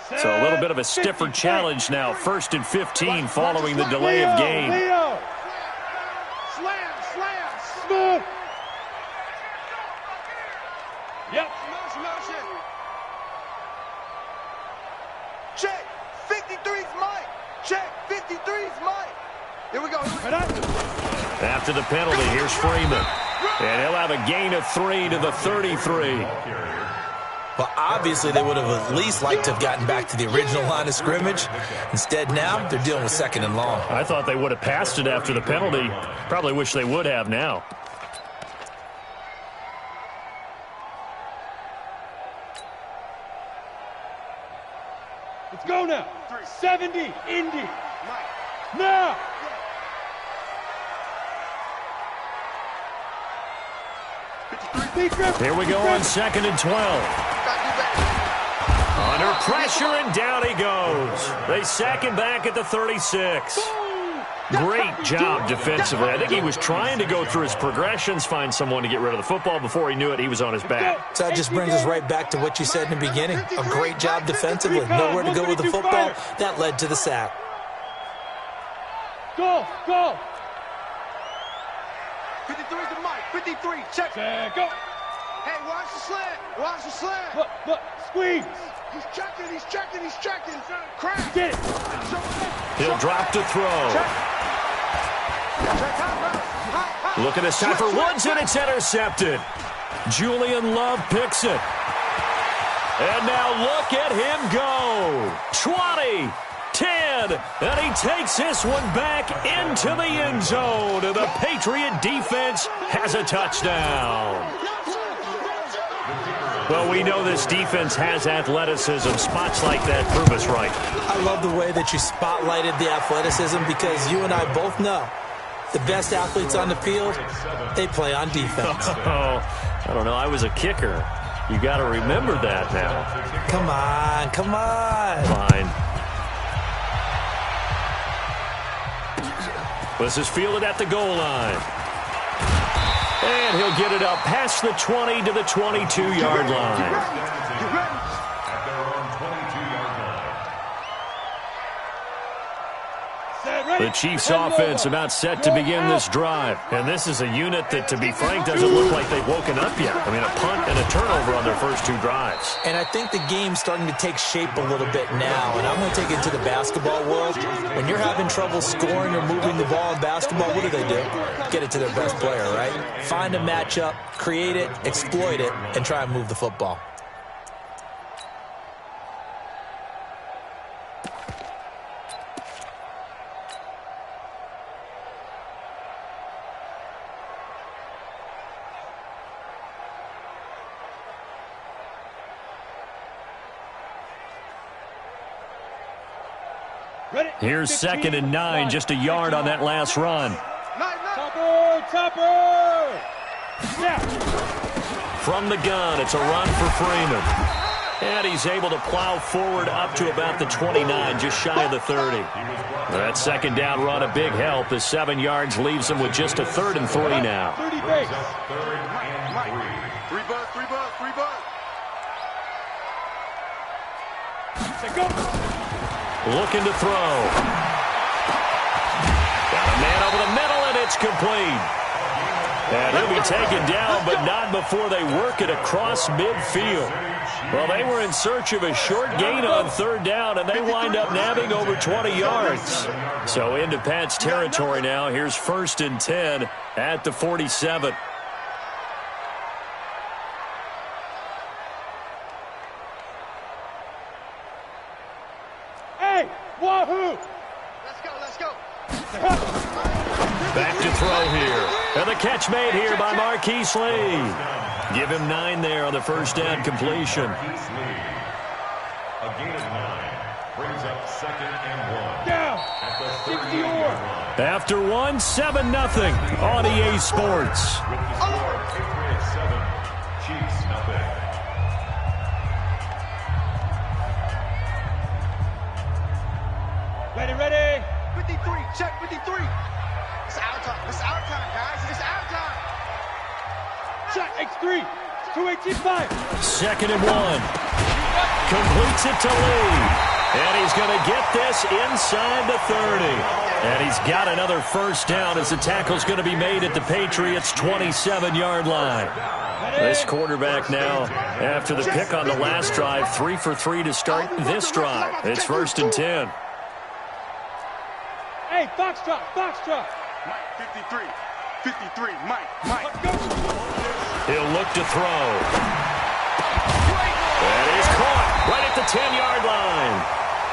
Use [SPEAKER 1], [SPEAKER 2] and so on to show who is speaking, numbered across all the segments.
[SPEAKER 1] So a little bit of a stiffer challenge now. 1st and 15 following the delay of game.
[SPEAKER 2] Slam, smooth. Yep.
[SPEAKER 3] Check. 53's Mike. Check. 53's Mike. Here we go.
[SPEAKER 1] After the penalty, here's Freeman. And he'll have a gain of 3 to the 33.
[SPEAKER 4] Well, obviously, they would have at least liked to have gotten back to the original line of scrimmage. Instead, now, they're dealing with 2nd and long.
[SPEAKER 1] I thought they would have passed it after the penalty. Probably wish they would have now.
[SPEAKER 2] Let's go now. 70, Indy. Now.
[SPEAKER 1] Here we go on 2nd and 12. Under pressure, and down he goes. They sack him back at the 36. Great job defensively. I think he was trying to go through his progressions, find someone to get rid of the football. Before he knew it, he was on his back.
[SPEAKER 4] So that just brings us right back to what you said in the beginning. A great job defensively. Nowhere to go with the football. That led to the sack.
[SPEAKER 2] Go.
[SPEAKER 3] 53's the Mike. 53. Check.
[SPEAKER 2] Go.
[SPEAKER 3] Hey, watch the slant. Watch the slant.
[SPEAKER 2] Look. Squeeze.
[SPEAKER 3] He's checking. Crack.
[SPEAKER 2] Get it.
[SPEAKER 1] He'll drop to throw. Look at this time for Woods, and it's intercepted. Julian Love picks it. And now look at him go. 20, 10, and he takes this one back into the end zone. The Patriot defense has a touchdown. Well, we know this defense has athleticism. Spots like that prove us right.
[SPEAKER 4] I love the way that you spotlighted the athleticism because you and I both know the best athletes on the field, they play on defense.
[SPEAKER 1] Oh, I don't know. I was a kicker. You got to remember that now.
[SPEAKER 4] Come on.
[SPEAKER 1] Fine. This is fielded at the goal line. And he'll get it up past the 20 to the 22-yard line. The Chiefs' offense about set to begin this drive. And this is a unit that, to be frank, doesn't look like they've woken up yet. I mean, a punt and a turnover on their first 2 drives.
[SPEAKER 4] And I think the game's starting to take shape a little bit now. And I'm going to take it to the basketball world. When you're having trouble scoring or moving the ball in basketball, what do? Get it to their best player, right? Find a matchup, create it, exploit it, and try and move the football.
[SPEAKER 1] Here's 2nd and 9, just a yard on that last run.
[SPEAKER 2] Topper! Yeah.
[SPEAKER 1] From the gun, it's a run for Freeman. And he's able to plow forward up to about the 29, just shy of the 30. That 2nd down run, a big help. The 7 yards leaves him with just a 3rd and 3 now.
[SPEAKER 2] 30 base.
[SPEAKER 3] 3 bucks.
[SPEAKER 2] Go.
[SPEAKER 1] Looking to throw. Got a man over the middle, and it's complete. And he'll be taken down, but not before they work it across midfield. Well, they were in search of a short gain on 3rd down, and they wind up nabbing over 20 yards. So into Pat's territory now. Here's 1st and 10 at the 47.
[SPEAKER 2] Hey, wahoo!
[SPEAKER 3] Let's go.
[SPEAKER 1] Back to throw here. And the catch made here by Marquise Lee. Give him 9 there on the 1st down completion.
[SPEAKER 5] A gain of 9 brings up 2nd and 1.
[SPEAKER 2] Down.
[SPEAKER 5] At the
[SPEAKER 2] 60-yard.
[SPEAKER 1] After 1, 7-0 on EA Sports.
[SPEAKER 5] With the score, Patriots 7, Chiefs nothing.
[SPEAKER 2] Ready.
[SPEAKER 3] 53. Check 53. It's our time, guys. It's our time.
[SPEAKER 2] Check X3. 285.
[SPEAKER 1] 2nd and 1. Completes it to Lee. And he's going to get this inside the 30. And he's got another first down as the tackle's going to be made at the Patriots' 27-yard line. This quarterback now, after the pick on the last drive, 3 for 3 to start this drive. It's 1st and 10.
[SPEAKER 2] Hey, Foxtrot, Foxtrot.
[SPEAKER 3] Mike, 53. 53, Mike.
[SPEAKER 1] He'll look to throw. And he's caught right at the 10-yard line.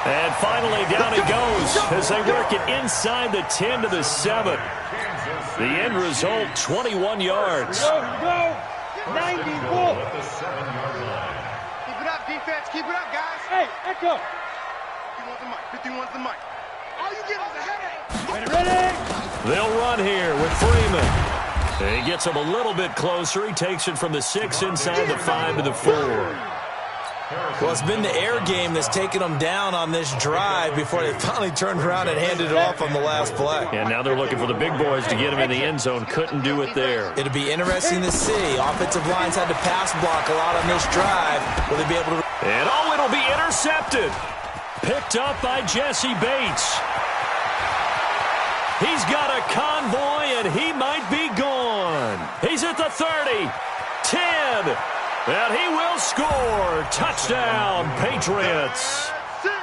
[SPEAKER 1] And finally down he goes as they work it inside the 10 to the 7. The end result, 21 yards.
[SPEAKER 2] Go. 90 Wolf.
[SPEAKER 3] Keep it up, defense. Keep it up, guys.
[SPEAKER 2] Hey, Echo.
[SPEAKER 3] 51's the mic. 51's the mic. All you get is a headache.
[SPEAKER 2] Ready?
[SPEAKER 1] They'll run here with Freeman. And he gets him a little bit closer. He takes it from the 6 inside the 5 to the 4.
[SPEAKER 4] Well, it's been the air game that's taken them down on this drive before they finally turned around and handed it off on the last play.
[SPEAKER 1] And now they're looking for the big boys to get him in the end zone. Couldn't do it there.
[SPEAKER 4] It'll be interesting to see. Offensive lines had to pass block a lot on this drive. Will they be able to...
[SPEAKER 1] And it'll be intercepted. Picked up by Jesse Bates. He's got a convoy, and he might be gone. He's at the 30, 10, and he will score. Touchdown, Patriots.
[SPEAKER 3] 6,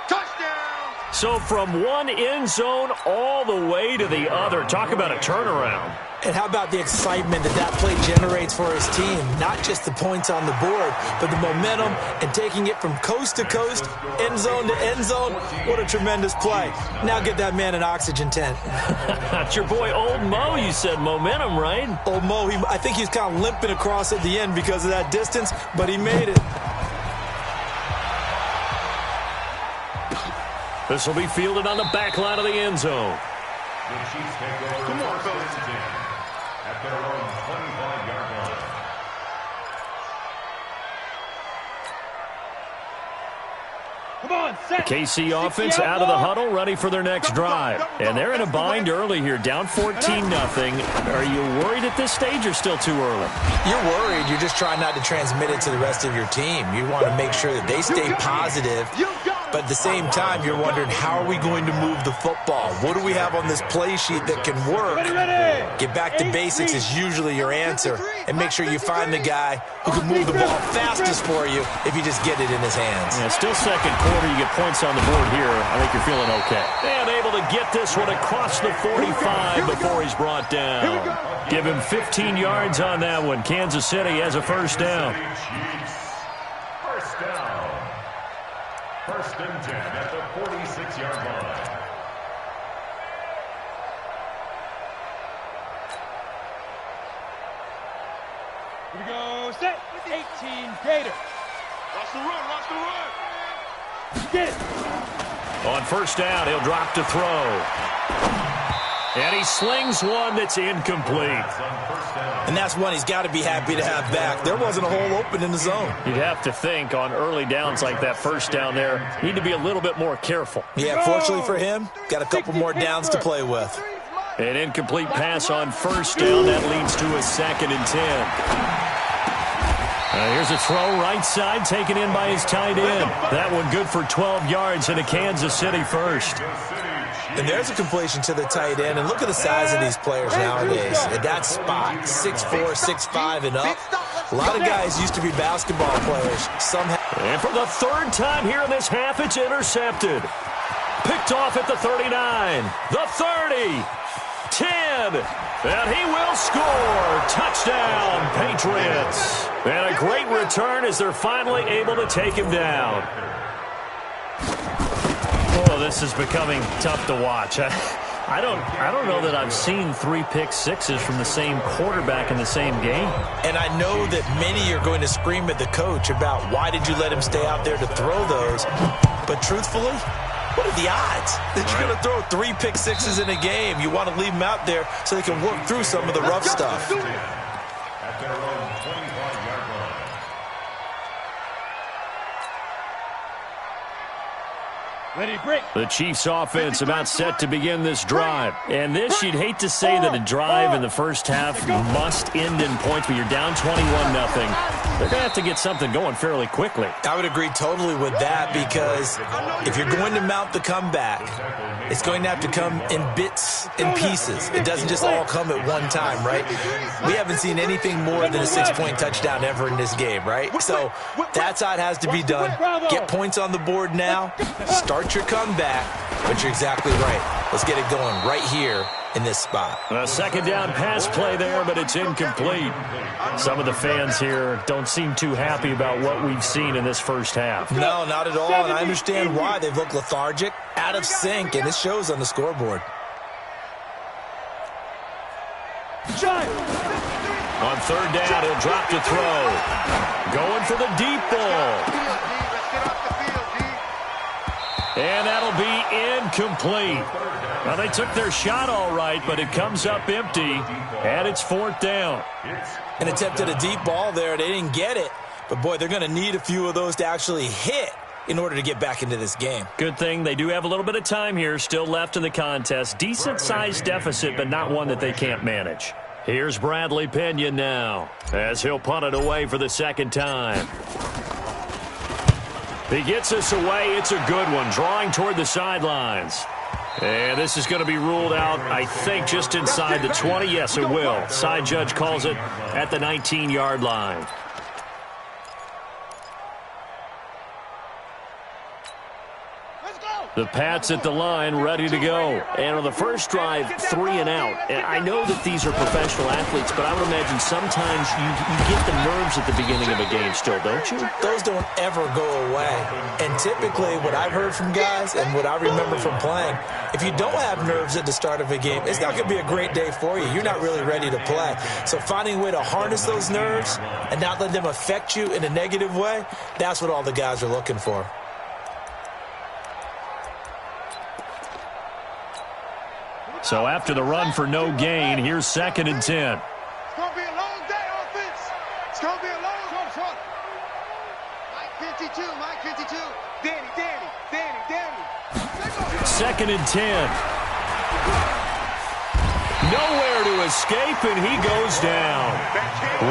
[SPEAKER 3] touchdown.
[SPEAKER 1] So from one end zone all the way to the other. Talk about a turnaround.
[SPEAKER 4] And how about the excitement that play generates for his team? Not just the points on the board, but the momentum and taking it from coast to coast, end zone to end zone. What a tremendous play. Now get that man an oxygen tent.
[SPEAKER 1] That's your boy Old Mo. You said momentum, right?
[SPEAKER 4] Old Mo, I think he's kind of limping across at the end because of that distance, but he made it.
[SPEAKER 1] This will be fielded on the back line of the end zone.
[SPEAKER 5] The Chiefs take over. Come on, fellas. At their own 25-yard line.
[SPEAKER 2] Come on, set.
[SPEAKER 1] KC offense out of the huddle, ready for their next drive. And they're in a bind early here, down 14-0. Are you worried at this stage or still too early?
[SPEAKER 4] You're worried. You're just trying not to transmit it to the rest of your team. You want to make sure that they stay positive. But at the same time, you're wondering, how are we going to move the football? What do we have on this play sheet that can work? Get back to basics is usually your answer. And make sure you find the guy who can move the ball fastest for you if you just get it in his hands.
[SPEAKER 1] Yeah, still second quarter. You get points on the board here. I think you're feeling okay. And able to get this one across the 45 before he's brought down. Give him 15 yards on that one. Kansas City has a first down.
[SPEAKER 5] First down. 1st and 10 at the 46-yard line.
[SPEAKER 2] Here we go, set. 18 Gator.
[SPEAKER 3] Watch the run, watch the run.
[SPEAKER 2] Get it.
[SPEAKER 1] On first down, he'll drop to throw. And he slings one that's incomplete.
[SPEAKER 4] And that's one he's got to be happy to have back. There wasn't a hole open in the zone.
[SPEAKER 1] You'd have to think on early downs like that first down there, need to be a little bit more careful.
[SPEAKER 4] Yeah, fortunately for him, got a couple more downs to play with.
[SPEAKER 1] An incomplete pass on first down. That leads to a 2nd and 10. Here's a throw right side taken in by his tight end. That one good for 12 yards and a Kansas City first.
[SPEAKER 4] And there's a completion to the tight end. And look at the size of these players nowadays. At that spot, 6'4", 6'5", and up. A lot of guys used to be basketball players.
[SPEAKER 1] And for the 3rd time here in this half, it's intercepted. Picked off at the 39, the 30, 10, and he will score. Touchdown, Patriots. And a great return as they're finally able to take him down. Oh, this is becoming tough to watch. I don't know that I've seen 3 pick sixes from the same quarterback in the same game.
[SPEAKER 4] And I know that many are going to scream at the coach about why did you let him stay out there to throw those. But truthfully, what are the odds that you're going to throw 3 pick sixes in a game? You want to leave them out there so they can work through some of the rough stuff.
[SPEAKER 5] At their own 25-yard line.
[SPEAKER 2] Ready, break.
[SPEAKER 1] The Chiefs offense about set to begin this drive. And this, you'd hate to say that a drive in the first half must end in points, but you're down 21-0. they're going to have to get something going fairly quickly.
[SPEAKER 4] I would agree totally with that, because if you're going to mount the comeback, it's going to have to come in bits and pieces. It doesn't just all come at one time, right? We haven't seen anything more than a 6-point touchdown ever in this game, right? So that's how it has to be done. Get points on the board now. Start your comeback. But you're exactly right. Let's get it going right here in this spot.
[SPEAKER 1] A second down pass play there, but it's incomplete. Some of the fans here don't seem too happy about what we've seen in this first half.
[SPEAKER 4] No, not at all, and I understand why. They've looked lethargic, out of sync, and it shows on the scoreboard.
[SPEAKER 1] On third down, he'll drop to throw. Going for the deep ball. And that'll be incomplete. Well, they took their shot all right, but it comes up empty, and it's fourth down.
[SPEAKER 4] An attempt at a deep ball there. They didn't get it. But, boy, they're going to need a few of those to actually hit in order to get back into this game.
[SPEAKER 1] Good thing they do have a little bit of time here still left in the contest. Decent-sized deficit, but not one that they can't manage. Here's Bradley Pinion now as he'll punt it away for the second time. He gets us away. It's a good one, drawing toward the sidelines. And this is going to be ruled out, I think, just inside the 20. Yes, it will. Side judge calls it at the 19-yard line. The Pats at the line, ready to go. And on the first drive, 3 and out. And I know that these are professional athletes, but I would imagine sometimes you get the nerves at the beginning of a game still, don't you?
[SPEAKER 4] Those don't ever go away. And typically, what I've heard from guys and what I remember from playing, if you don't have nerves at the start of a game, it's not going to be a great day for you. You're not really ready to play. So finding a way to harness those nerves and not let them affect you in a negative way, that's what all the guys are looking for.
[SPEAKER 1] So after the run for no gain, here's 2nd and 10.
[SPEAKER 3] It's going to be a long day, offense. It's going to be a long front. Mike 52, Mike 52. Danny.
[SPEAKER 1] 2nd and 10. Nowhere to escape, and he goes down.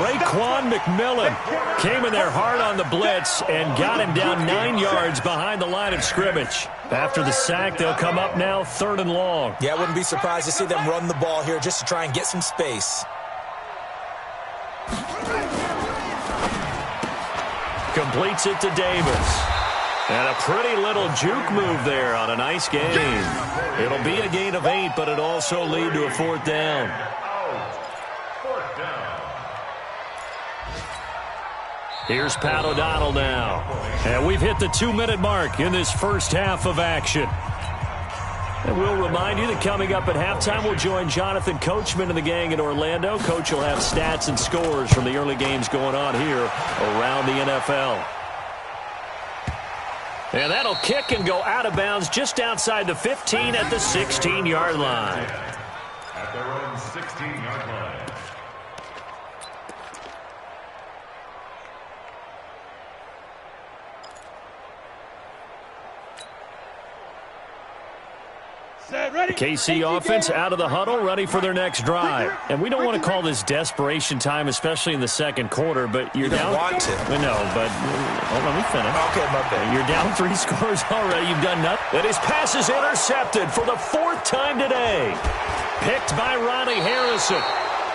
[SPEAKER 1] Raekwon McMillan came in there hard on the blitz and got him down 9 yards behind the line of scrimmage. After the sack, they'll come up now 3rd and long.
[SPEAKER 4] Yeah, I wouldn't be surprised to see them run the ball here just to try and get some space.
[SPEAKER 1] Completes it to Davis. And a pretty little juke move there on a nice gain. It'll be a gain of 8, but it also lead to a 4th down. Here's Pat O'Donnell now. And we've hit the 2-minute mark in this first half of action. And we'll remind you that coming up at halftime, we'll join Jonathan Coachman and the gang in Orlando. Coach will have stats and scores from the early games going on here around the NFL. And that'll kick and go out of bounds just outside the 15 at the 16-yard line.
[SPEAKER 5] At their own 16-yard line.
[SPEAKER 1] The KC offense out of the huddle, ready for their next drive. And we don't want to call this desperation time, especially in the second quarter, but you're down.
[SPEAKER 4] You don't want to.
[SPEAKER 1] No, but let me finish.
[SPEAKER 4] Okay, my bad.
[SPEAKER 1] You're down 3 scores already. You've done nothing. And his pass is intercepted for the 4th time today. Picked by Ronnie Harrison.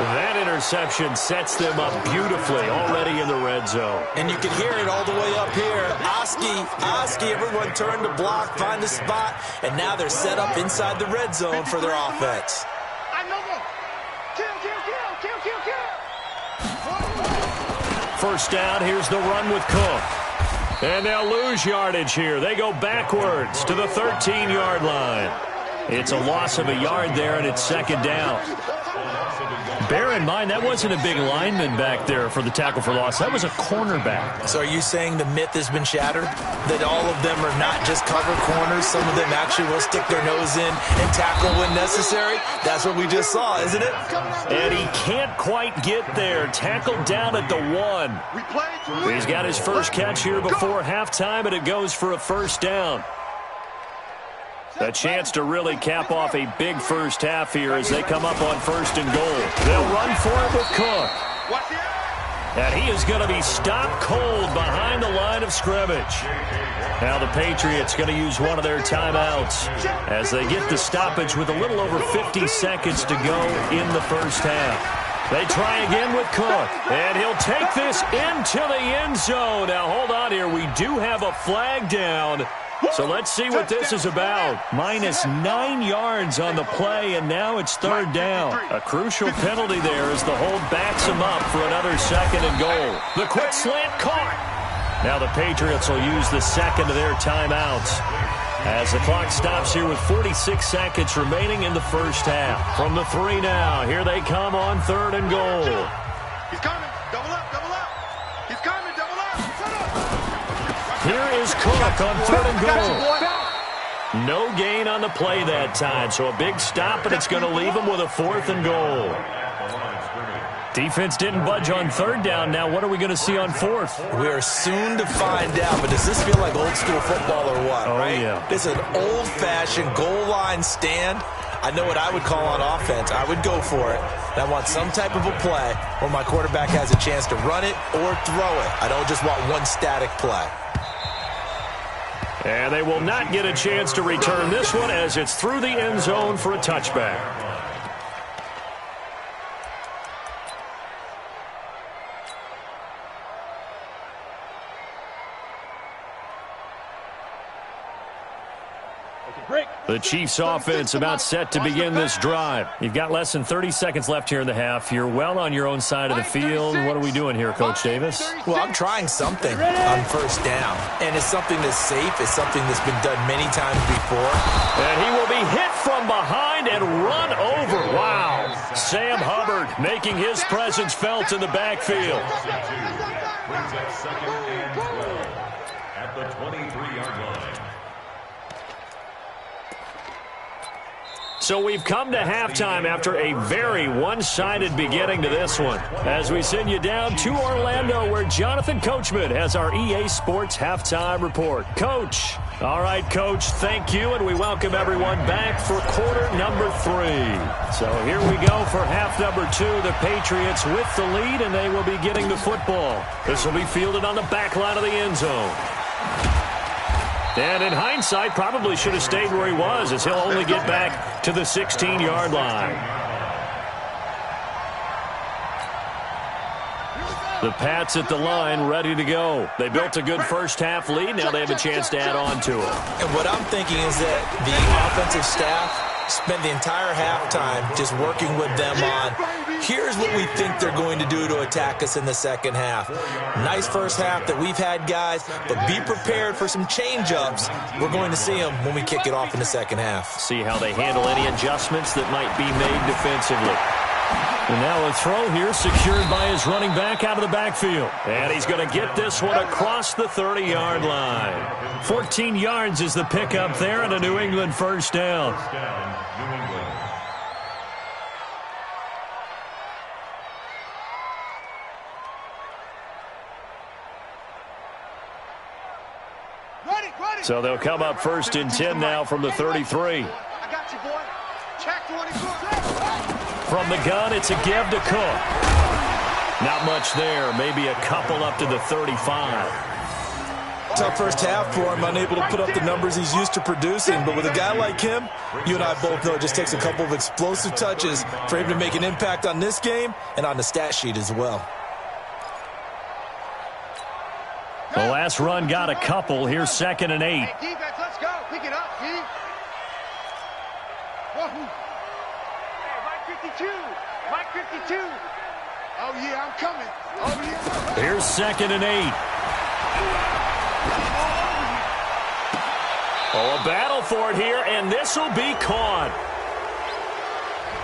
[SPEAKER 1] That interception sets them up beautifully already in the red zone.
[SPEAKER 4] And you can hear it all the way up here. Oski, everyone turned to block, find a spot, and now they're set up inside the red zone for their offense.
[SPEAKER 1] First down, here's the run with Cook. And they'll lose yardage here. They go backwards to the 13-yard line. It's a loss of a yard there, and it's 2nd down. Bear in mind, that wasn't a big lineman back there for the tackle for loss. That was a cornerback.
[SPEAKER 4] So are you saying the myth has been shattered? That all of them are not just cover corners? Some of them actually will stick their nose in and tackle when necessary? That's what we just saw, isn't it?
[SPEAKER 1] And he can't quite get there. Tackled down at the 1. He's got his first catch here before halftime, and it goes for a first down. A chance to really cap off a big first half here as they come up on 1st and goal. They'll run for it with Cook. And he is going to be stopped cold behind the line of scrimmage. Now the Patriots going to use one of their timeouts as they get the stoppage with a little over 50 seconds to go in the first half. They try again with Cook, and he'll take this into the end zone. Now hold on here. We do have a flag down. So let's see what this is about. -9 yards on the play, and now it's third down. A crucial penalty there as the hold backs him up for another second and goal. The quick slant caught. Now the Patriots will use the second of their timeouts as the clock stops here with 46 seconds remaining in the first half. From the 3 now, here they come on third and goal.
[SPEAKER 3] He's coming. Double up, double up. He's coming, double up.
[SPEAKER 1] Here is Cook on third and goal. No gain on the play that time, so a big stop, and it's going to leave him with a 4th and goal. Defense didn't budge on third down. Now what are we going to see on 4th?
[SPEAKER 4] We're soon to find out, but does this feel like old school football or what, right?
[SPEAKER 1] Yeah.
[SPEAKER 4] This is an old-fashioned goal line stand. I know what I would call on offense. I would go for it. And I want some type of a play where my quarterback has a chance to run it or throw it. I don't just want one static play.
[SPEAKER 1] And they will not get a chance to return this one as it's through the end zone for a touchback. The Chiefs offense about set to begin this drive. You've got less than 30 seconds left here in the half. You're well on your own side of the field. What are we doing here, Coach Davis?
[SPEAKER 4] Well, I'm trying something on first down. And it's something that's safe. It's something that's been done many times before.
[SPEAKER 1] And he will be hit from behind and run over. Wow. Sam Hubbard making his presence felt in the backfield.
[SPEAKER 5] Brings up 2nd and 12 at the 23-yard line.
[SPEAKER 1] So we've come to halftime after a very one-sided beginning to this one. As we send you down to Orlando, where Jonathan Coachman has our EA Sports Halftime Report. Coach. All right, Coach, thank you, and we welcome everyone back for quarter number 3. So here we go for half number 2. The Patriots with the lead, and they will be getting the football. This will be fielded on the back line of the end zone. And in hindsight, probably should have stayed where he was, as he'll only get back to the 16-yard line. The Pats at the line, ready to go. They built a good first-half lead. Now they have a chance to add on to it.
[SPEAKER 4] And what I'm thinking is that the offensive staff spent the entire halftime just working with them on, here's what we think they're going to do to attack us in the second half. Nice first half that we've had, guys, but be prepared for some change-ups. We're going to see them when we kick it off in the second half.
[SPEAKER 1] See how they handle any adjustments that might be made defensively. And now a throw here secured by his running back out of the backfield. And he's going to get this one across the 30-yard line. 14 yards is the pickup there, and a New England first down. So they'll come up 1st and 10 now from the 33.
[SPEAKER 3] I got you, boy. Check 24.
[SPEAKER 1] From the gun, it's a give to Cook. Not much there. Maybe a couple up to the 35.
[SPEAKER 4] Tough first half for him, unable to put up the numbers he's used to producing. But with a guy like him, you and I both know it just takes a couple of explosive touches for him to make an impact on this game and on the stat sheet as well.
[SPEAKER 1] The last run got a couple. Here's 2nd and 8.
[SPEAKER 3] Hey, defense, let's go. Pick it up, G. Whoa. Hey, Mike 52. Mike 52. Oh, yeah, I'm coming. Oh, yeah.
[SPEAKER 1] Here's 2nd and 8. Oh, a battle for it here, and this will be caught.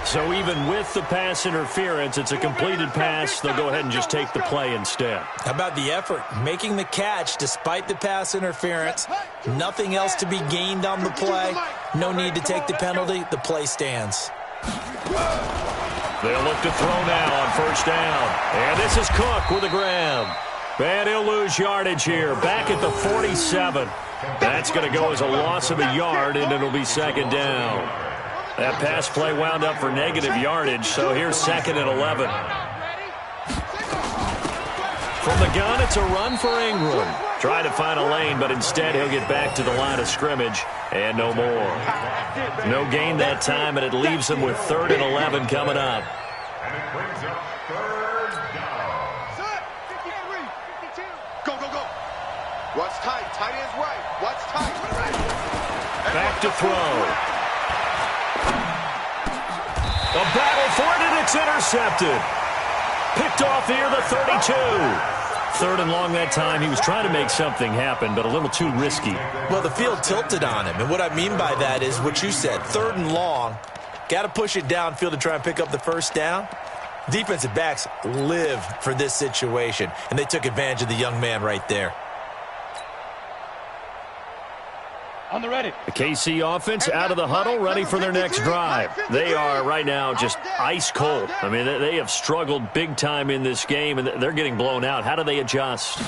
[SPEAKER 1] So even with the pass interference, it's a completed pass. They'll go ahead and just take the play instead.
[SPEAKER 4] How about the effort? Making the catch despite the pass interference. Nothing else to be gained on the play. No need to take the penalty. The play stands.
[SPEAKER 1] They'll look to throw now on first down. And this is Cook with a grab. And he'll lose yardage here. Back at the 47. That's going to go as a loss of a yard, and it'll be 2nd down. That pass play wound up for negative yardage, so here's 2nd and 11. From the gun, it's a run for Ingram. Trying to find a lane, but instead he'll get back to the line of scrimmage and no more. No gain that time, and it leaves him with 3rd and 11 coming up.
[SPEAKER 5] And it brings up 3rd down.
[SPEAKER 3] Set. 52. Go, go, go. Watch tight. Tight ends right. Watch tight.
[SPEAKER 1] Back to throw. A battle for it, and it's intercepted. Picked off near the 32. 3rd and long that time. He was trying to make something happen, but a little too risky.
[SPEAKER 4] Well, the field tilted on him, and what I mean by that is what you said, 3rd and long. Got to push it downfield to try and pick up the first down. Defensive backs live for this situation, and they took advantage of the young man right there.
[SPEAKER 2] On the ready.
[SPEAKER 1] The KC offense out of the huddle, ready for their next drive. They are right now just ice cold. I mean, they have struggled big time in this game, and they're getting blown out. How do they adjust?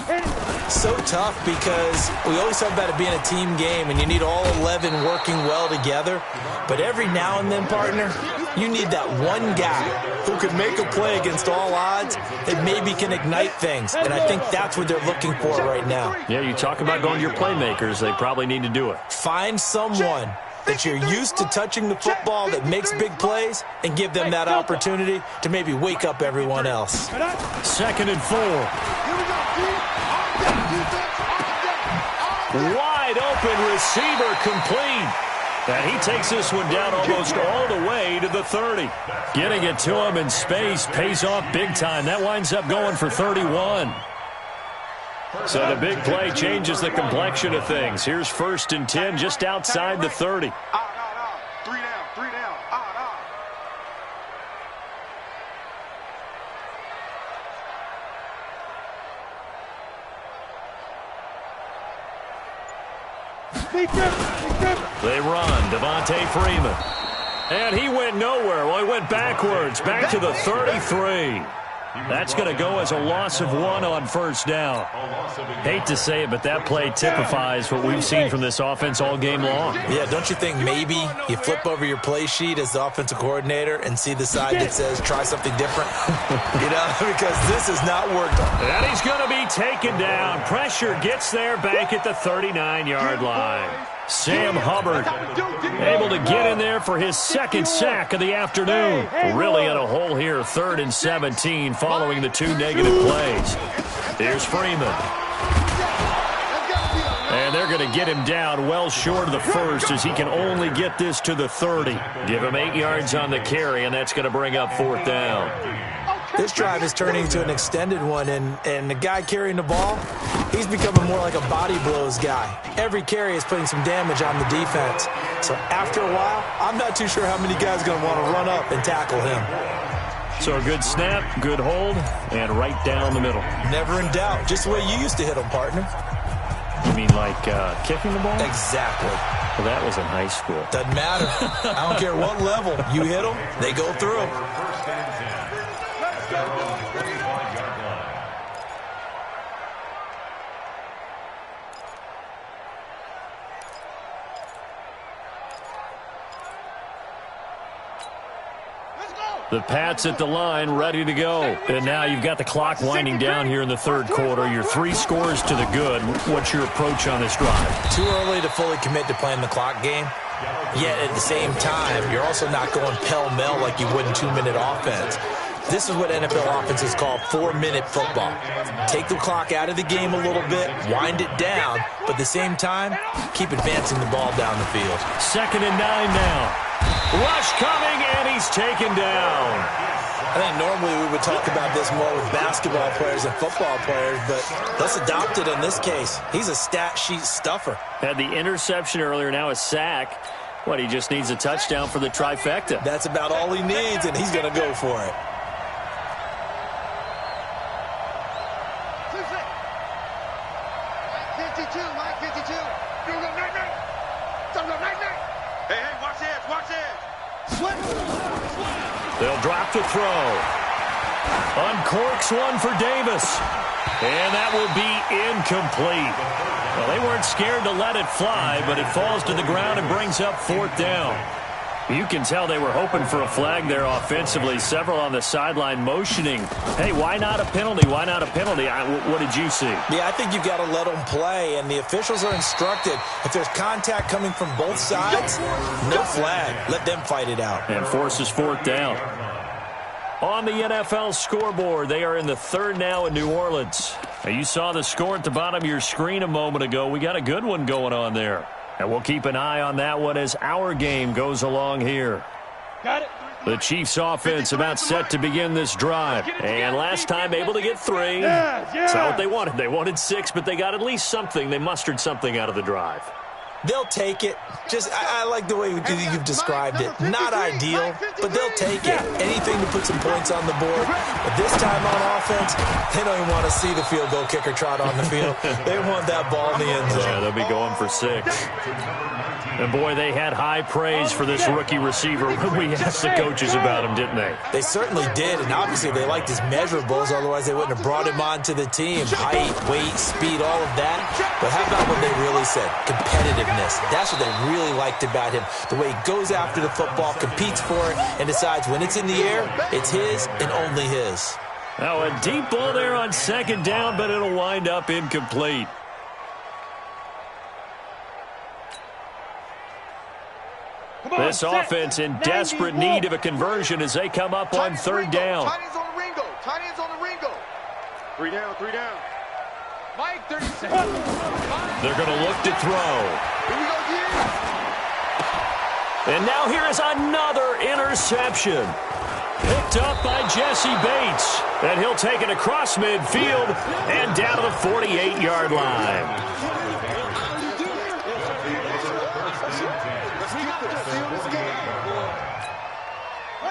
[SPEAKER 4] So tough because we always talk about it being a team game, and you need all 11 working well together. But every now and then, partner, you need that one guy who could make a play against all odds that maybe can ignite things. And I think that's what they're looking for right now.
[SPEAKER 1] Yeah, you talk about going to your playmakers. They probably need to do it.
[SPEAKER 4] Find someone that you're used to touching the football that makes big plays and give them that opportunity to maybe wake up everyone else.
[SPEAKER 1] 2nd and 4. Wide open receiver complete. And he takes this one down almost all the way to the 30. Getting it to him in space pays off big time. That winds up going for 31. So the big play changes the complexion of things. Here's 1st and 10 just outside the 30.
[SPEAKER 3] 3 down, 3 down.
[SPEAKER 1] They run. Devontae Freeman. And he went nowhere. Well, he went backwards. Back to the 33. That's going to go as a loss of 1 on 1st down. Hate to say it, but that play typifies what we've seen from this offense all game long.
[SPEAKER 4] Yeah, don't you think maybe you flip over your play sheet as the offensive coordinator and see the side that says try something different? Because this has not worked.
[SPEAKER 1] And he's going to be taken down. Pressure gets there back at the 39-yard line. Sam Hubbard able to get in there for his 2nd sack of the afternoon. Really in a hole here, 3rd and 17 following the 2 negative plays. Here's Freeman. And they're going to get him down well short of the 1st as he can only get this to the 30. Give him 8 yards on the carry, and that's going to bring up 4th down.
[SPEAKER 4] This drive is turning into an extended one, and the guy carrying the ball, he's becoming more like a body blows guy. Every carry is putting some damage on the defense. So after a while, I'm not too sure how many guys are going to want to run up and tackle him.
[SPEAKER 1] So a good snap, good hold, and right down the middle.
[SPEAKER 4] Never in doubt. Just the way you used to hit them, partner.
[SPEAKER 1] You mean like kicking the ball?
[SPEAKER 4] Exactly.
[SPEAKER 1] Well, that was in high school.
[SPEAKER 4] Doesn't matter. I don't care what level. You hit them, they go through.
[SPEAKER 1] The Pats at the line, ready to go. And now you've got the clock winding down here in the 3rd quarter. Your 3 scores to the good. What's your approach on this drive?
[SPEAKER 4] Too early to fully commit to playing the clock game. Yet at the same time, you're also not going pell-mell like you would in 2-minute offense. This is what NFL offenses call 4-minute football. Take the clock out of the game a little bit, wind it down, but at the same time, keep advancing the ball down the field.
[SPEAKER 1] 2nd and 9 now. Rush coming, and he's taken down.
[SPEAKER 4] I think normally we would talk about this more with basketball players and football players, but let's adopt it in this case. He's a stat sheet stuffer.
[SPEAKER 1] Had the interception earlier, now a sack. What, he just needs a touchdown for the trifecta.
[SPEAKER 4] That's about all he needs, and he's going to go for it.
[SPEAKER 3] Mike 52. Hey, watch this, watch this.
[SPEAKER 1] They'll drop the throw. Uncorks one for Davis. And that will be incomplete. Well, they weren't scared to let it fly, but it falls to the ground and brings up 4th down. You can tell they were hoping for a flag there offensively. Several on the sideline motioning, hey, why not a penalty? Why not a penalty? What did you see?
[SPEAKER 4] Yeah, I think you've got to let them play, and the officials are instructed. If there's contact coming from both sides, no flag. Let them fight it out.
[SPEAKER 1] And forces fourth down. On the NFL scoreboard, they are in the third now in New Orleans. Now, you saw the score at the bottom of your screen a moment ago. We got a good one going on there. And we'll keep an eye on that one as our game goes along here.
[SPEAKER 2] Got it.
[SPEAKER 1] The Chiefs offense about set to begin this drive. And last time able to get 3. That's not what they wanted. They wanted 6, but they got at least something. They mustered something out of the drive.
[SPEAKER 4] They'll take it. I like the way you've described it. Not ideal, but they'll take it. Anything to put some points on the board. But this time on offense, they don't even want to see the field goal kicker trot on the field. They want that ball in the end zone.
[SPEAKER 1] Yeah, they'll be going for 6. And, boy, they had high praise for this rookie receiver when we asked the coaches about him, didn't they?
[SPEAKER 4] They certainly did, and obviously they liked his measurables. Otherwise, they wouldn't have brought him onto the team. Height, weight, speed, all of that. But how about what they really said? Competitiveness. That's what they really liked about him. The way he goes after the football, competes for it, and decides when it's in the air, it's his and only his.
[SPEAKER 1] Now, a deep ball there on second down, but it'll wind up incomplete. This offense in desperate need of a conversion as they come up on third down.
[SPEAKER 3] Tight ends on the Ringo. Tight ends on the Ringo. 3 down, 3 down.
[SPEAKER 2] Mike, 30 seconds.
[SPEAKER 1] They're going to look to throw.
[SPEAKER 3] Here we go,
[SPEAKER 1] And now here is another interception. Picked up by Jesse Bates. And he'll take it across midfield and down to the 48-yard line.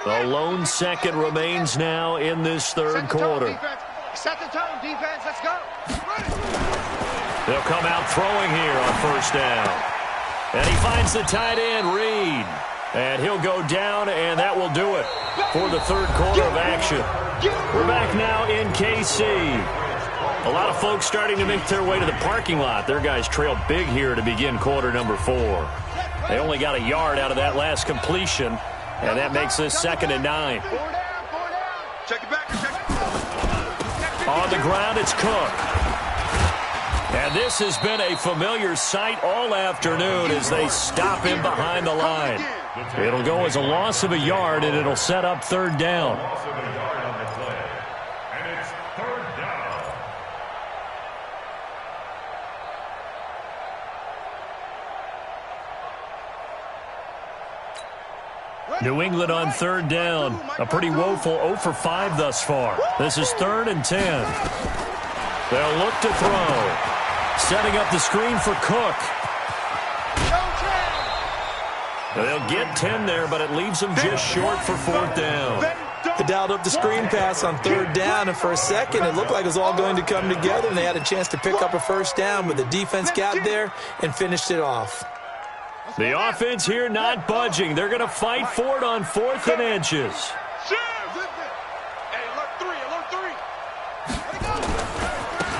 [SPEAKER 1] The lone second remains now in this third quarter.
[SPEAKER 3] Set the tone, defense. Let's go.
[SPEAKER 1] They'll come out throwing here on first down. And he finds the tight end, Reed. And he'll go down, and that will do it for the third quarter of action. We're back now in KC. A lot of folks starting to make their way to the parking lot. Their guys trailed big here to begin quarter number 4. They only got a yard out of that last completion, and that makes this 2nd and 9.
[SPEAKER 3] Check it back.
[SPEAKER 1] On the ground, it's Cook. And this has been a familiar sight all afternoon as they stop him behind the line. It'll go as a loss of a yard, and it'll set up third down. New England on third down. A pretty woeful 0 for 5 thus far. This is 3rd and 10. They'll look to throw. Setting up the screen for Cook. They'll get 10 there, but it leaves them just short for 4th down.
[SPEAKER 4] They dialed up the screen pass on 3rd down, and for a second it looked like it was all going to come together, and they had a chance to pick up a first down, but the defense got there and finished it off.
[SPEAKER 1] The offense here not budging. They're going to fight for it on 4th and inches.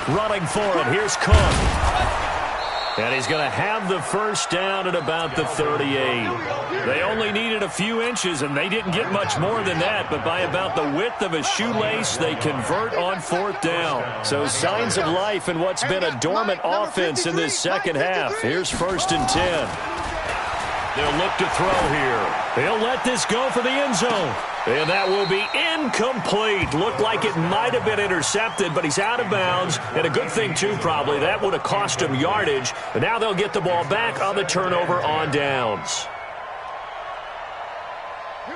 [SPEAKER 1] Running for it. Here's Cook. And he's going to have the first down at about the 38. They only needed a few inches, and they didn't get much more than that. But by about the width of a shoelace, they convert on 4th down. So signs of life in what's been a dormant offense in this second half. Here's 1st and 10. They'll look to throw here. They'll let this go for the end zone. And that will be incomplete. Looked like it might have been intercepted, but he's out of bounds. And a good thing, too, probably. That would have cost him yardage. But now they'll get the ball back on the turnover on downs.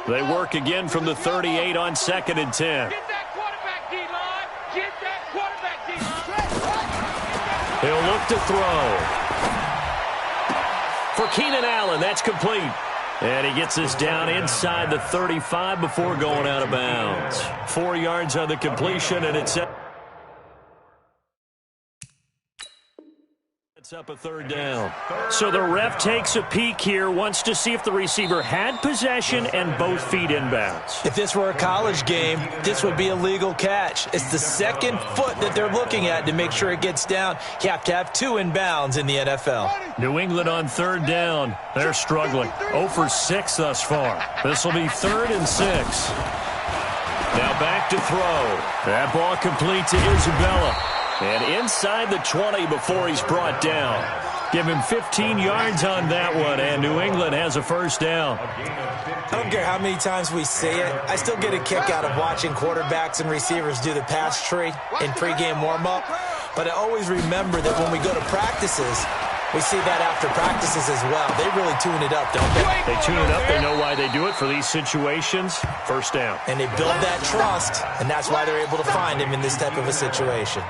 [SPEAKER 1] They work again from the 38 on 2nd and 10.
[SPEAKER 2] Get that quarterback, D-line. Get that quarterback, D-line.
[SPEAKER 1] He'll look to throw. For Keenan Allen, that's complete. And he gets us down inside the 35 before going out of bounds. 4 yards on the completion, and it's Sets up a third down. So the ref takes a peek here, wants to see if the receiver had possession and both feet inbounds.
[SPEAKER 4] If this were a college game, this would be a legal catch. It's the second foot that they're looking at to make sure it gets down. You have to have two inbounds in the NFL.
[SPEAKER 1] New England on third down. They're struggling. 0 for 6 thus far. This will be 3rd and 6. Now back to throw. That ball complete to Isabella. And inside the 20 before he's brought down. Give him 15 yards on that one, and New England has a first down.
[SPEAKER 4] I don't care how many times we say it, I still get a kick out of watching quarterbacks and receivers do the pass tree in pregame warm-up. But I always remember that when we go to practices, we see that after practices as well. They really tune it up, don't they?
[SPEAKER 1] They tune it up. They know why they do it for these situations. First down.
[SPEAKER 4] And they build that trust, and that's why they're able to find him in this type of a situation.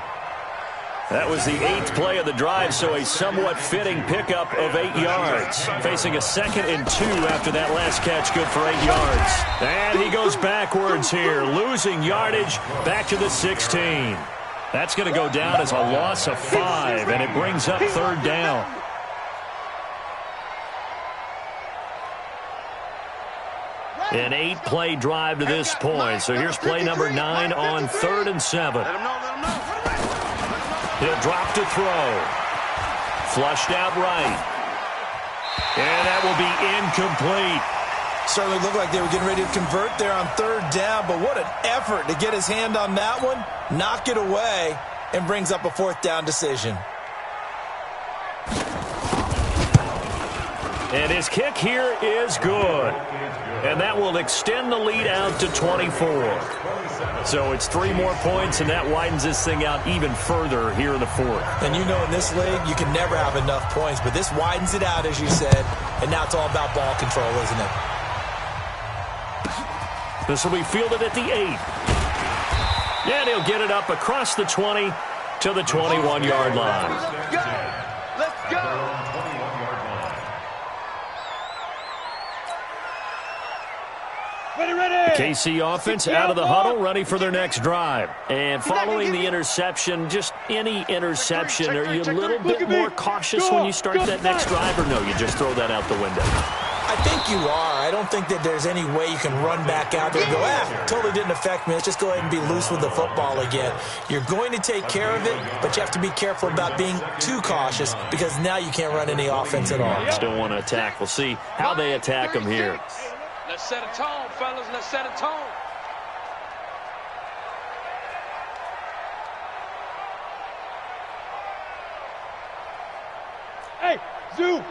[SPEAKER 1] That was the 8th play of the drive, so a somewhat fitting pickup of 8 yards. Facing a 2nd and 2 after that last catch, good for 8 yards. And he goes backwards here, losing yardage back to the 16. That's going to go down as a loss of 5, and it brings up third down. An 8-play drive to this point, so here's play number 9 on 3rd and 7. He'll drop to throw. Flushed out right. And that will be incomplete.
[SPEAKER 4] Certainly looked like they were getting ready to convert there on third down, but what an effort to get his hand on that one, knock it away, and brings up a 4th down decision.
[SPEAKER 1] And his kick here is good. And that will extend the lead out to 24. So it's 3 more points, and that widens this thing out even further here in the 4th.
[SPEAKER 4] And you know in this league, you can never have enough points, but this widens it out, as you said, and now it's all about ball control, isn't it?
[SPEAKER 1] This will be fielded at the 8. And he'll get it up across the 20 to the 21-yard line.
[SPEAKER 3] Let's go! Let's go!
[SPEAKER 1] The KC offense out of the huddle, ready for their next drive. And following the interception, just any interception, are you a little bit more cautious when you start that next drive, or no, you just throw that out the window?
[SPEAKER 4] I think you are. I don't think that there's any way you can run back out there and go, totally didn't affect me. Let's just go ahead and be loose with the football again. You're going to take care of it, but you have to be careful about being too cautious because now you can't run any offense at all.
[SPEAKER 1] Still want to attack. We'll see how they attack them here.
[SPEAKER 2] Let's set a tone, fellas. Let's set a tone.
[SPEAKER 3] Hey, Zoo.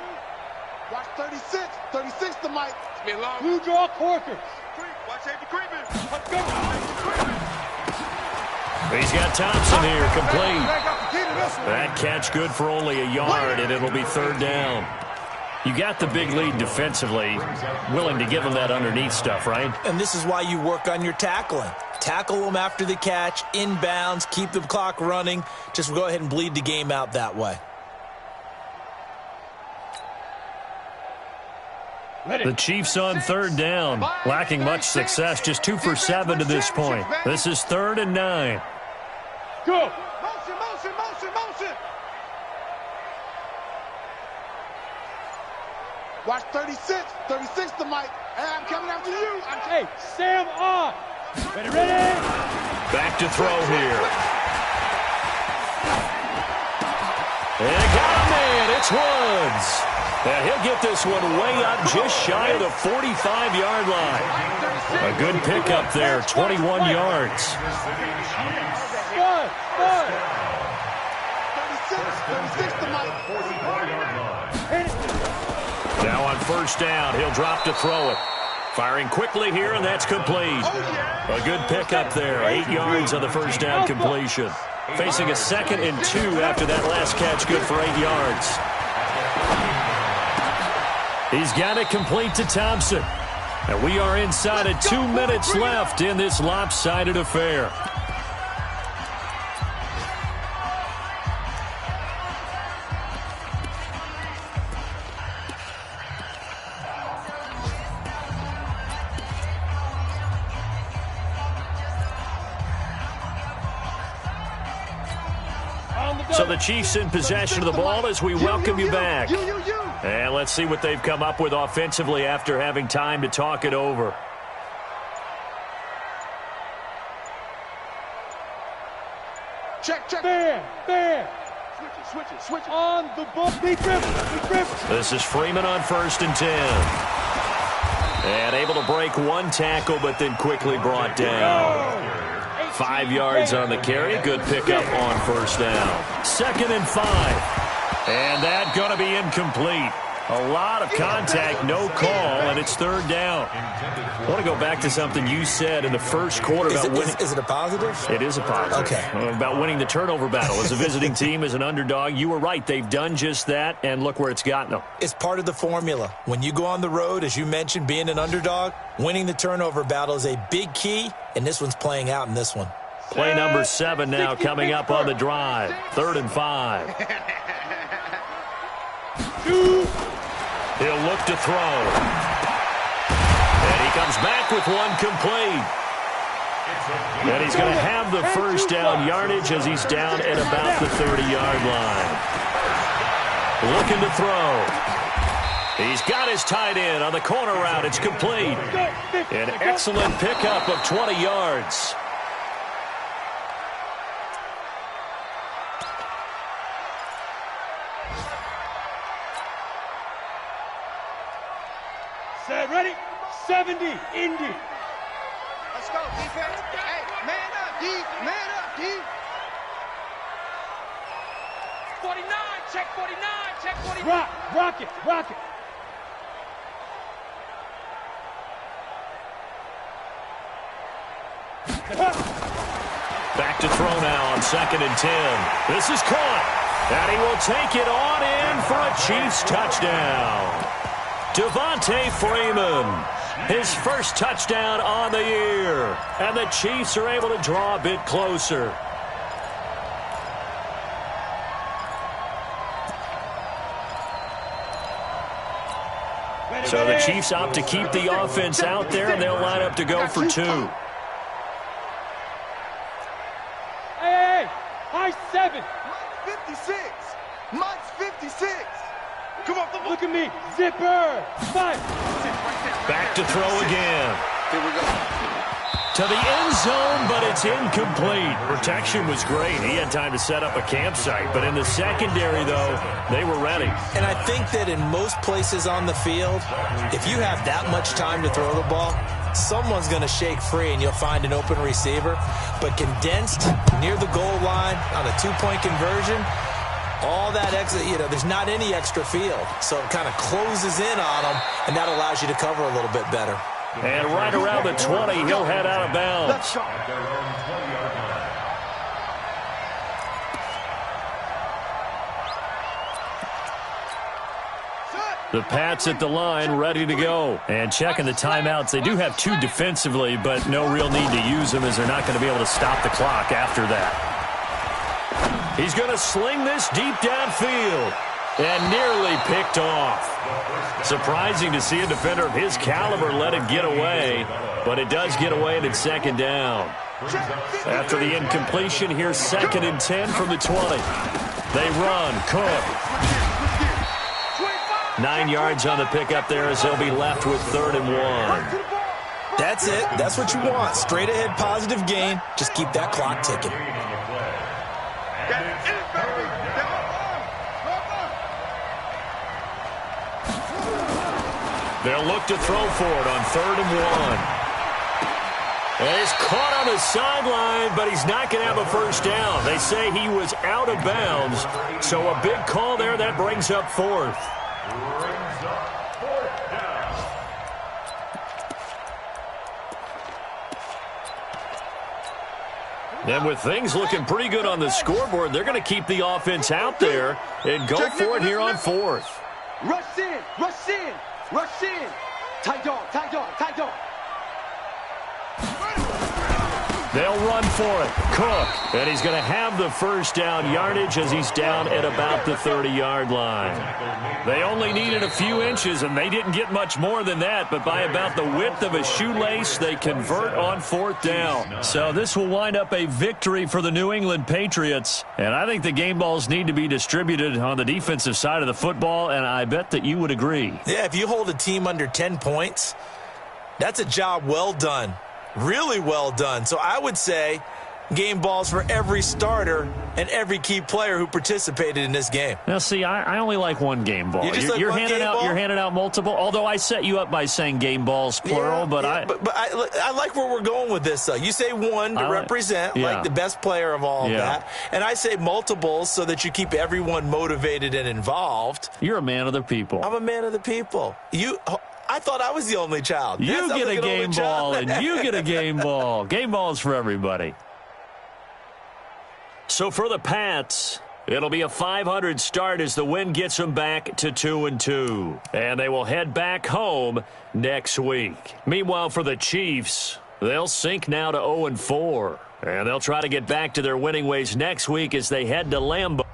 [SPEAKER 3] Watch 36. 36 the mic.
[SPEAKER 2] It's been long.
[SPEAKER 3] Blue draw Corker. Watch safety creeping. Let's go.
[SPEAKER 1] He's got Thompson here, complete. That catch good for only a yard, and it'll be third down. You got the big lead defensively, willing to give them that underneath stuff, right?
[SPEAKER 4] And this is why you work on your tackling. Tackle them after the catch, inbounds, keep the clock running. Just go ahead and bleed the game out that way.
[SPEAKER 1] The Chiefs on third down, lacking much success, just 2 for 7 to this point. This is 3rd and 9.
[SPEAKER 3] Go. Motion, motion, motion, motion. Watch 36. 36 the mic. Hey, I'm coming after you. Hey, Sam on. Ready, ready.
[SPEAKER 1] Back to throw here. And got a man. It's Woods. And he'll get this one way up just shy of the 45-yard line. A good pickup there, 21 yards.
[SPEAKER 3] 36 the mic.
[SPEAKER 1] Now on first down, he'll drop to throw it. Firing quickly here, and that's complete. A good pickup there, 8 yards on the first down completion. Facing a 2nd and 2 after that last catch, good for 8 yards. He's got it complete to Thompson. And we are inside of 2 minutes left in this lopsided affair.
[SPEAKER 3] On
[SPEAKER 1] So the Chiefs in possession of the ball as we welcome you back. And let's see what they've come up with offensively after having time to talk it over.
[SPEAKER 3] Check.
[SPEAKER 2] Fair. Switch it. On the ball. Big dribble.
[SPEAKER 1] This is Freeman on 1st and 10. And able to break one tackle, but then quickly brought down. 5 yards on the carry. Good pickup on 1st down. 2nd and 5. And that going to be incomplete. A lot of contact, no call, and it's 3rd down. I want to go back to something you said in the first quarter about winning.
[SPEAKER 4] Is it a positive?
[SPEAKER 1] It is a positive.
[SPEAKER 4] Okay.
[SPEAKER 1] About winning the turnover battle as a visiting team, as an underdog. You were right. They've done just that, and look where it's gotten them.
[SPEAKER 4] It's part of the formula. When you go on the road, as you mentioned, being an underdog, winning the turnover battle is a big key, and this one's playing out in this one.
[SPEAKER 1] Play number 7 now coming up on the drive. 3rd and 5. He'll look to throw. And he comes back with one complete. And he's going to have the 1st down yardage as he's down at about the 30-yard line. Looking to throw. He's got his tight end on the corner route. It's complete. An excellent pickup of 20 yards.
[SPEAKER 2] Ready? 70, Indy.
[SPEAKER 3] Let's go, defense. Hey, man up, D. Man up, D.
[SPEAKER 2] 49, check 49. Rock it.
[SPEAKER 1] Back to throw now on 2nd and 10. This is caught. And he will take it on in for a Chiefs touchdown. Devontae Freeman, his 1st touchdown on the year. And the Chiefs are able to draw a bit closer. So the Chiefs opt to keep the offense out there, and they'll line up to go for 2.
[SPEAKER 2] Hey, high 7.
[SPEAKER 3] 56. Mike's 56. Come on,
[SPEAKER 2] look at me. Zipper. 5.
[SPEAKER 1] Back to throw again.
[SPEAKER 3] Here we go.
[SPEAKER 1] To the end zone, but it's incomplete. Protection was great. He had time to set up a campsite. But in the secondary, though, they were ready.
[SPEAKER 4] And I think that in most places on the field, if you have that much time to throw the ball, someone's going to shake free and you'll find an open receiver. But condensed near the goal line on a 2-point conversion, all that extra, there's not any extra field. So it kind of closes in on them, and that allows you to cover a little bit better.
[SPEAKER 1] And right around the 20, he'll head out of bounds. The Pats at the line, ready to go. And checking the timeouts. They do have 2 defensively, but no real need to use them as they're not going to be able to stop the clock after that. He's going to sling this deep downfield. And nearly picked off. Surprising to see a defender of his caliber let it get away, but it does get away and it's 2nd down. After the incompletion, here's 2nd and 10 from the 20. They run, Cook. 9 yards on the pickup there as he'll be left with 3rd and 1.
[SPEAKER 4] That's it. That's what you want. Straight ahead, positive gain. Just keep that clock ticking.
[SPEAKER 1] They'll look to throw for it on 3rd and 1. And he's caught on the sideline, but he's not going to have a 1st down. They say he was out of bounds, so a big call there. That brings up 4th. And with things looking pretty good on the scoreboard, they're going to keep the offense out there and go for it here on 4th.
[SPEAKER 3] Rush in. Rush in. Tight dog.
[SPEAKER 1] They'll run for it. Cook. And he's going to have the first down yardage as he's down at about the 30-yard line. They only needed a few inches, and they didn't get much more than that. But by about the width of a shoelace, they convert on 4th down. So this will wind up a victory for the New England Patriots. And I think the game balls need to be distributed on the defensive side of the football, and I bet that you would agree.
[SPEAKER 4] Yeah, if you hold a team under 10 points, that's a job well done. Really well done. So I would say game balls for every starter and every key player who participated in this game.
[SPEAKER 1] Now, see, I only like one game ball. You're handing out multiple, although I set you up by saying game balls, plural. But
[SPEAKER 4] I like where we're going with this, though. You say one to represent, like the best player of all of that. And I say multiples so that you keep everyone motivated and involved.
[SPEAKER 1] You're a man of the people.
[SPEAKER 4] I'm a man of the people. I thought I was the only child.
[SPEAKER 1] You get a game ball, and you get a game ball. Game balls for everybody. So for the Pats, it'll be a .500 start as the win gets them back to 2-2. And they will head back home next week. Meanwhile, for the Chiefs, they'll sink now to 0-4. And they'll try to get back to their winning ways next week as they head to Lambeau.